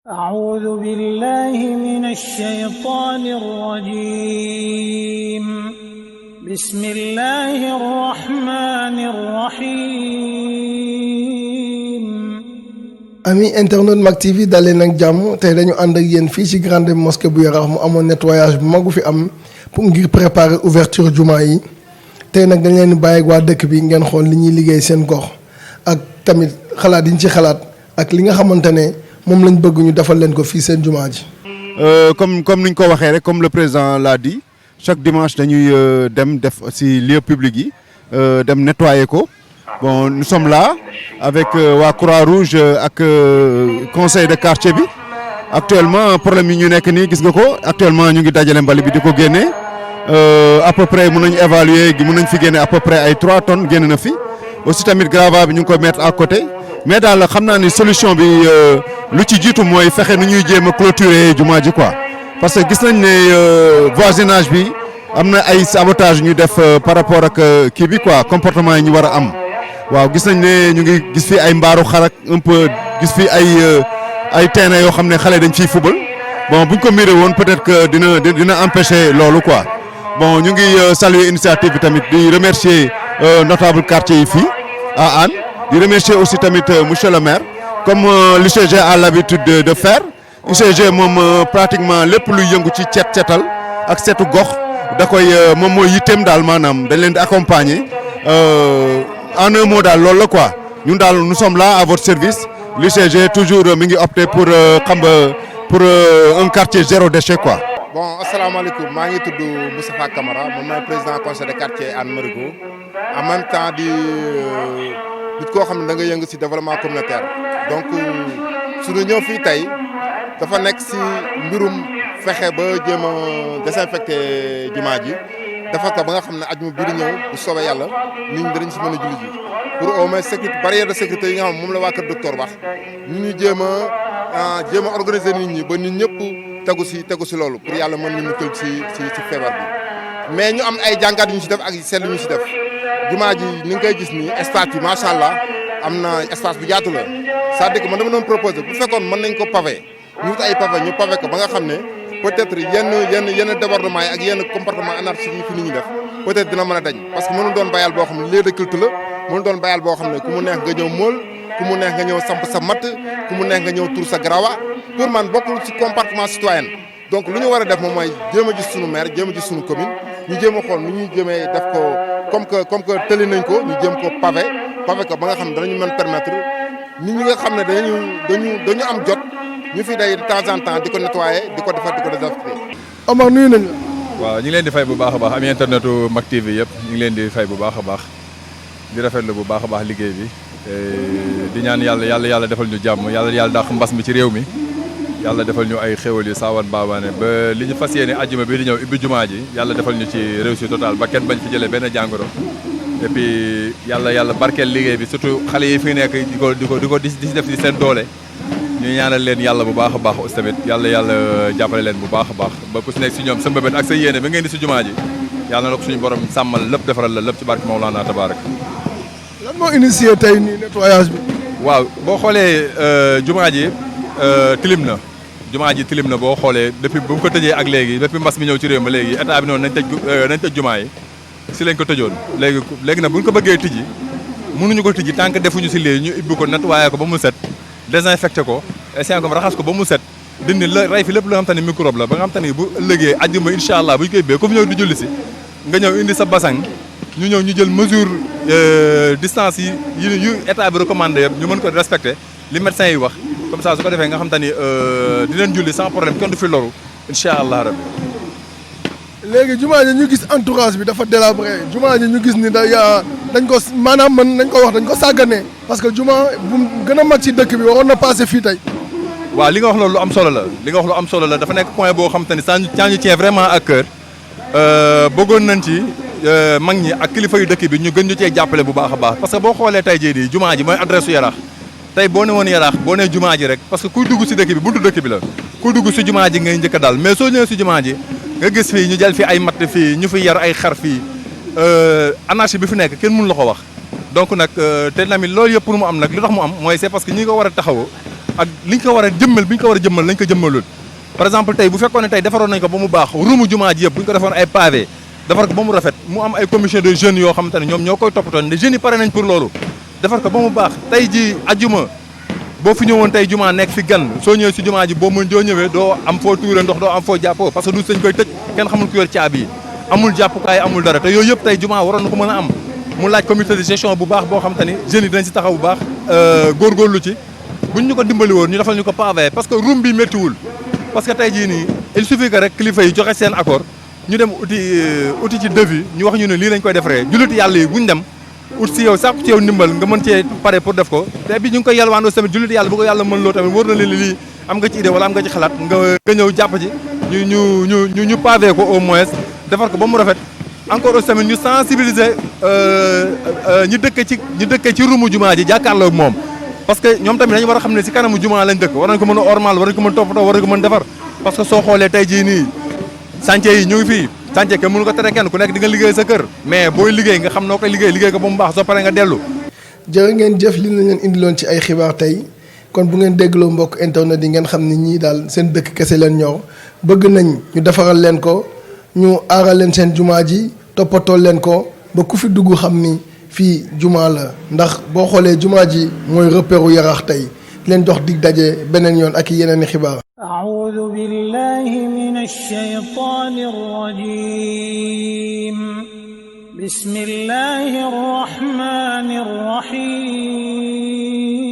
أعوذ بالله من الشيطان الرجيم بسم الله الرحمن الرحيم ami internet Mak TV dalee nag jàmm tey dañu ànd ak yéen fii ci grande mosquée bu Yaraax mu amoon nettoyage bu magu fi am pour ngir préparer ouverture jumaa yi tey nag dañ leen bàyyi ak waa dëkk bi ngeen xool li ñuy liggéey seen gox ak tamit xalaat yi ñu ci xalaat ak li nga xamante ne moom lañ bëgg ñu defal leen ko fii seen jumaa ji. comme niñ ko waxee rek comme le président l'a dit chaque dimanche dañuy dem def ci lieu public yi dem nettoyer ko. Bon, nous sommes là avec la Croix-Rouge ak conseil de quartier bi actuellement problème yi ñu nekk nii gis nga ko actuellement ñu ngi dajale mbali bi di ko génne à peu près mën nañu évaluer mën nañ fi génne à peu près ay 3 tonnes génn na fi aussi tamit grava bi ñu ngi koy mettre à côté mais daal xam naa ni solution bi lu ci jiitu mooy fexe nu ñuy jéem a clôturer jumaa ji quoi parce que gis nañ ne voisinage bi am na ay sabotage ñu def par rapport ak kii bi quoi comportement yi ñu war a am. waaw gis nañ ne ñu ngi gis fi ay mbaaru xarak un peu gis fi ay terrain yoo xam ne xale dañ fiy fubal bon buñ ko miiree woon peut-être que dina empêcher loolu quoi bon ñu ngi saluer initiative bi tamit di remercier notable quartier yi fii à Hann di remercier aussi tamit monsieur le maire comme l'UCG a l'habitude de faire UCG moom pratiquement lépp luy yëngu ci cetal ak setu gox da koy moom mooy yitteem daal maanaam dañ leen di accompagner. En un mot daal loolu la quoi ñun daal nous sommes là à votre service l'UCG toujours mi ngi opté pour pour un quartier zéro déchet quoi. Bon asalaamaaleykum maa ngi tudd Moustapha Camara moom mooy président conseil de quartier Hann Marigot en même temps di nit koo xam ne da nga yëngu ci développement communautaire donc suñu ñëw fii tey dafa nekk ci mbirum fexe ba jéem a désinfecter jumaa ji. dafa ko ba nga xam ne ajuma bi di ñëw bu soobee yàlla nit ñi danañ si mën a julli ji pour au moins sécurité barrière de sécurité yi nga xam moom la waa kër docteur wax ñu jéem a organiser nit ñi ba nit ñëpp tegu si loolu pour yàlla mën ñu muccal si feebar bi. mais ñu am ay jàngat yu ñu si def ak seetlu yu ñu si def jumaa ji ni nga koy gis nii espace bi macha allah am na espace bu yaatu la c'est-à-dire que man dama doon proposer bu fekkoon mën nañ ko pavé ñu wut ay pavé ñu pavé ko ba nga xam ne. peut-être yenn débordement yi ak yenn comportement anarchique yi fi nit ñi def peut-être dina mën a dañ parce que mënu doon bayal boo xam ne lieu de culte la mënu doon bayal boo xam ne ku mu neex nga ñëw mool ku mu neex nga ñëw samp sa matt ku mu neex nga ñëw tur sa garawa pour man bokkul ci comportement citoyen donc lu ñu war a def moom mooy jéem a gis suñu maire jéem a gis suñu commune ñu jéem a xool nu ñuy jéemee def ko comme que tëli nañ ko ñu jéem ko pavé ko ba nga xam ne danañu mën permettre nit ñi nga xam ne dañu am jot ñu fi day de temps en temps di ko nettoyer di ko defar di ko désinfecter. Omar nuyu nañ la. waaw ñu ngi leen di fay bu baax a baax am internetu Mak TV yëpp ñu ngi leen di fay bu baax a baax di rafetlu bu baax a baax liggéey bi di ñaan yàlla defal ñu jàmm yàlla dàq mbas mi ci réew mi yàlla defal ñu ay xéwal yu saawan baabaane ba li ñu fas yéene ajjuma bi di ñëw ibbi jumaa ji yàlla defal ñu ci réussite totale ba kenn bañ fi jëlee benn jàngoro et puis yàlla barkeel liggéey bi surtout xale yi fi nekk di ko di def ci seen doole. ñu ñaanal leen yàlla bu baax a baax aussi tamit yàlla jàppale leen bu baax a baax ba ku si nekk si ñoom sa mbébét ak sa yéene ba ngeen di si jumaa ji yàlla na ko suñu borom sàmmal lépp defaral la lépp ci barke Mawlana Tabarak. lan moo initié tey nii nettoyage bi. waaw boo xoolee jumaa ji tilim na boo xoolee depuis bu mu ko tëjee ak léegi depuis mbas mi ñëw ci réew ma léegi état bi noonu nañ tëj jumaa yi si lañ ko tëjoon léegi nag bu ñu ko bëggee tijji mënuñu ko tijji tant que defuñu si léegi ñu ibbi ko nettoyé ko ba mu set désinfecté ko essayé ko raxas ko ba mu set dindi la rey fi lépp loo xam te ne microbe la ba nga xam te ne bu ëllëgee àjjuma incha allah bu ñu koy bee comme ñëw di julli si nga ñëw indi sa basang ñu ñëw ñu jël mesure distance yu état bi recommandé yëpp ñu mën ko respecté li médecin yi wax comme ça su ko defee nga xam te ni dinañ julli sans problème kenn du fi loru incha allah rabbi. léegi jumaa ji ñu gis entourage bi dafa délabré jumaa ji ñu gis ni dañ ko maanaam dañ ko sàgganee parce que jumaa bu gën a mag ci dëkk bi waroon na passé fii tey. waaw li nga wax loolu lu am solo la dafa nekk point boo xam te ni ça ñu tient vraiment à cœur bëggoon nañ ci mag ñi ak kilifa yu dëkk bi ñu gën ñu cee jàppale bu baax a baax parce que boo xoolee tey jii di jumaa ji mooy adresse su Yaraax tey boo ne woon Yaraax boo nee jumaa ji rek parce que kuy dugg si dëkk bi buntu dëkk bi la kuy dugg si jumaa ji ngay njëkk a dal mais soo ñëwee si jumaa ji nga gis fii ñu jël fi ay matt fii ñu fi yar ay xar fii anarchie bi fi nekk kenn mënu la ko wax donc nag te tamit loolu yëpp pour mu am nag li tax mu am mooy c'est parce que ñi ko war a taxawoo ak liñ ko war a jëmmal bi ñu ko war a jëmmal lañ ko jëmmalul par exemple tey bu fekkoon ne tey defaroon nañ ko ba mu baax ruumu jumaa ji yëpp bu ñu ko defoon ay pavé defar ko ba mu rafet mu am ay commission de jeunes yoo xamante ne ñoom ñoo koy toppatoo ne jeunes yi pare nañ pour loolu defar ko ba mu baax tey ji ajjuma boo fi ñëwoon tey jumaa nekk fi gan soo ñëwee si jumaa ji boo ñëwee doo am foo tuure ndox doo am foo jàppoo parce que du sañ koy tëj kenn xamul ku yor caabi yi amul jàppukaay amul dara te yooyu yëpp tey jumaa waroon na ko mën a am mu laaj comité de gestion bu baax boo xamante ni jeunes yi dinañ si taxaw bu baax góorgóorlu ci buñ ñu ko dimbali woon ñu defal ñu ko pavé parce que room bi méttiwul parce que tey jii nii il suffit que rek kilifa yi joxe seen accord ñu dem uti ci devis ñu wax ñu ne lii lañ koy defaree jullit yàlla yi buñ dem ut si yow sàkku ci yow ndimbal nga mën cee pare pour def ko te bi ñu ngi koy yalwaan aussi tamit jullit yàlla bu ko yàlla mën loo tamit wóor na leen lii am nga ci idée wala am nga ci xalaat nga ñëw jàpp ci ñu pavé ko au moins defar ko ba mu rafet encore aussi tamit ñu sensibiliser ñi dëkk ci rumu jumaa ji jàkkaarloo moom parce que ñoom tamit dañu war a xam ne si kanamu jumaa lañ dëkk war nañ ko mën a ormal war nañ ko mën a toppatoo war nañ ko mën defar parce que soo xoolee tey jii nii chantier yi ñu ngi fii chantier kenn mënu ko tere kenn ku nekk di nga liggéey sa kër mais booy liggéey nga xam noo koy liggéey ko ba mu baax soo paree nga dellu. jërë ngeen jëf li nañ leen indiloon ci ay xibaar tey kon bu ngeen déggloo mbokk internet yi ngeen xam ne ñii daal seen dëkk kese leen ñor bëgg nañ ñu defaral leen ko ñu aaral leen seen jumaa ji toppatoo leen ko ba ku fi dugg xam ni fii jumaa la ndax boo xoolee jumaa ji mooy repéru Yaraax tey leen jox dig daje beneen yoon ak yeneen i xibaar. أعوذ بالله من الشيطان الرجيم بسم الله الرحمن الرحيم